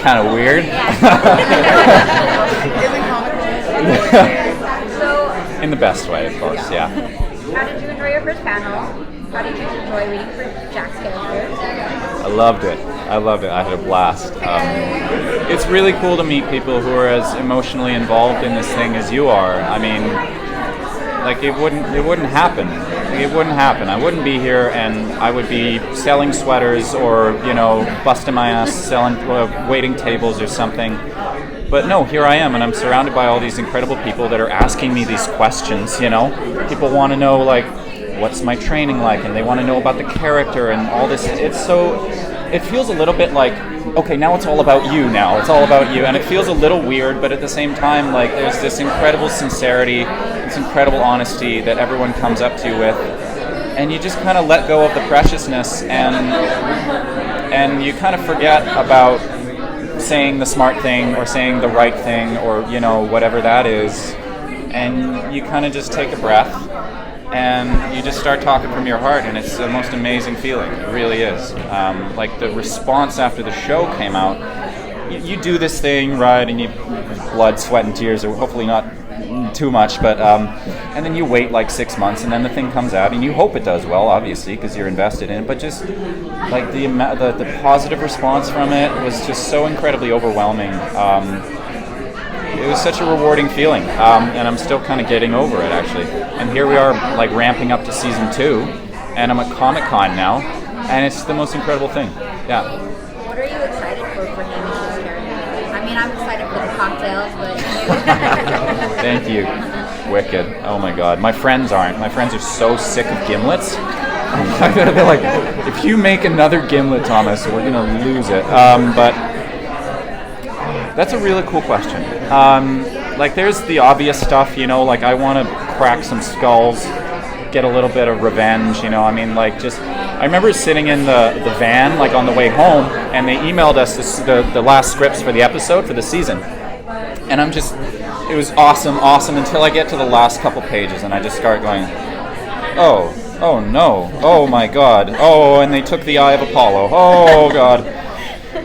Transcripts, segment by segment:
kind of weird. So, in the best way, of course, yeah. How did you enjoy your first panel? How did you enjoy reading for Jack's characters? I loved it. I had a blast. It's really cool to meet people who are as emotionally involved in this thing as you are. I mean, like it wouldn't happen. It wouldn't happen. I wouldn't be here, and I would be selling sweaters or busting my ass selling waiting tables or something. But no, here I am, and I'm surrounded by all these incredible people that are asking me these questions. People want to know like, what's my training like, and they want to know about the character and all this. It feels a little bit like, okay, now it's all about you now. It's all about you. And it feels a little weird, but at the same time, like, there's this incredible sincerity, this incredible honesty that everyone comes up to you with. And you just kind of let go of the preciousness, and you kind of forget about saying the smart thing or saying the right thing or, whatever that is. And you kind of just take a breath and you just start talking from your heart, and it's the most amazing feeling. It really is. Like the response after the show came out, you do this thing, right, and you blood, sweat, and tears, or hopefully not too much, but and then you wait like 6 months, and then the thing comes out, and you hope it does well, obviously, because you're invested in it. But just like the positive response from it was just so incredibly overwhelming. It was such a rewarding feeling, and I'm still kind of getting over it, actually. And here we are, like, ramping up to season 2, and I'm at Comic-Con now, and it's the most incredible thing. Yeah. What are you excited for Hamish's character? I mean, I'm excited for the cocktails, but... Thank you. Wicked. Oh my God. My friends aren't. My friends are so sick of gimlets. They're like, if you make another gimlet, Thomas, we're going to lose it. But that's a really cool question. Like, there's the obvious stuff, like I want to crack some skulls, get a little bit of revenge, I mean, like, I remember sitting in the van, like, on the way home, and they emailed us the last scripts for the episode, for the season. And it was awesome, until I get to the last couple pages, and I just start going, oh no, oh my God, oh, and they took the Eye of Apollo, oh God.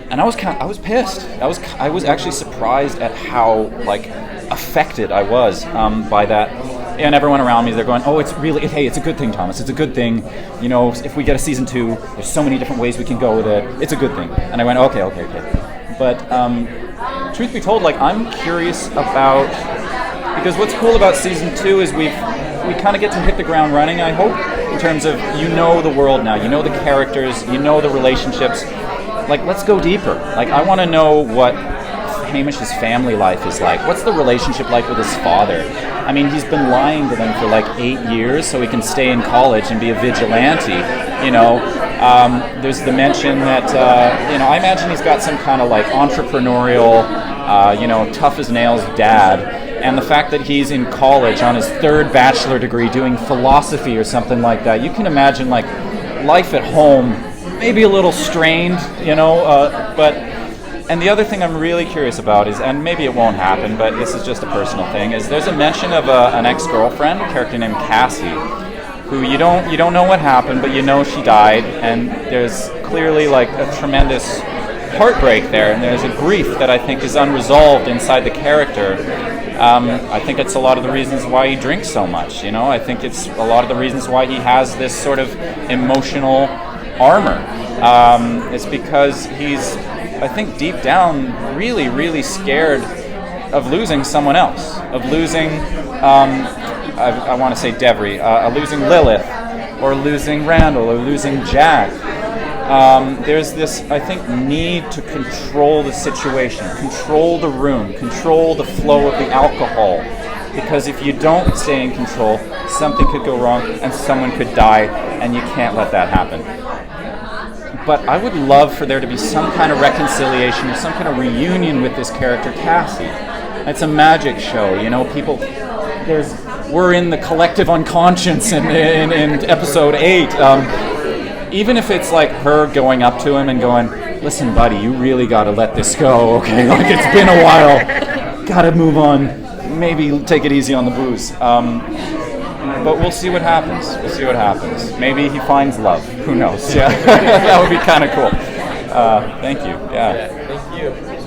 And I was pissed. I was actually surprised at how, like, affected I was by that. And everyone around me, they're going, oh, it's a good thing, Thomas. It's a good thing. If we get a season 2, there's so many different ways we can go with it. It's a good thing. And I went, okay. But truth be told, like, I'm curious about, because what's cool about season 2 is we kind of get to hit the ground running, I hope, in terms of the world now. The characters. The relationships. Like, let's go deeper. Like, I want to know what Hamish's family life is like. What's the relationship like with his father? I mean, he's been lying to them for like 8 years so he can stay in college and be a vigilante. There's the mention that, I imagine he's got some kind of like entrepreneurial, tough as nails dad. And the fact that he's in college on his 3rd bachelor degree doing philosophy or something like that, you can imagine like life at home, maybe a little strained, and the other thing I'm really curious about is, and maybe it won't happen, but this is just a personal thing, is there's a mention of an ex-girlfriend, a character named Cassie, who you don't know what happened, but she died, and there's clearly like a tremendous heartbreak there, and there's a grief that I think is unresolved inside the character. I think it's a lot of the reasons why he drinks so much, I think it's a lot of the reasons why he has this sort of emotional armor. It's because he's, I think, deep down really, really scared of losing someone else, of losing, I want to say Devery, losing Lilith, or losing Randall, or losing Jack. There's this, I think, need to control the situation, control the room, control the flow of the alcohol. Because if you don't stay in control, something could go wrong and someone could die, and you can't let that happen. But I would love for there to be some kind of reconciliation or some kind of reunion with this character, Cassie. It's a magic show, people, we're in the collective unconscious in episode 8. Even if it's like her going up to him and going, listen, buddy, you really got to let this go, okay? Like, it's been a while. Got to move on. Maybe take it easy on the booze. But we'll see what happens. Maybe he finds love. Who knows? Yeah, that would be kind of cool. Thank you. Yeah. Thank you.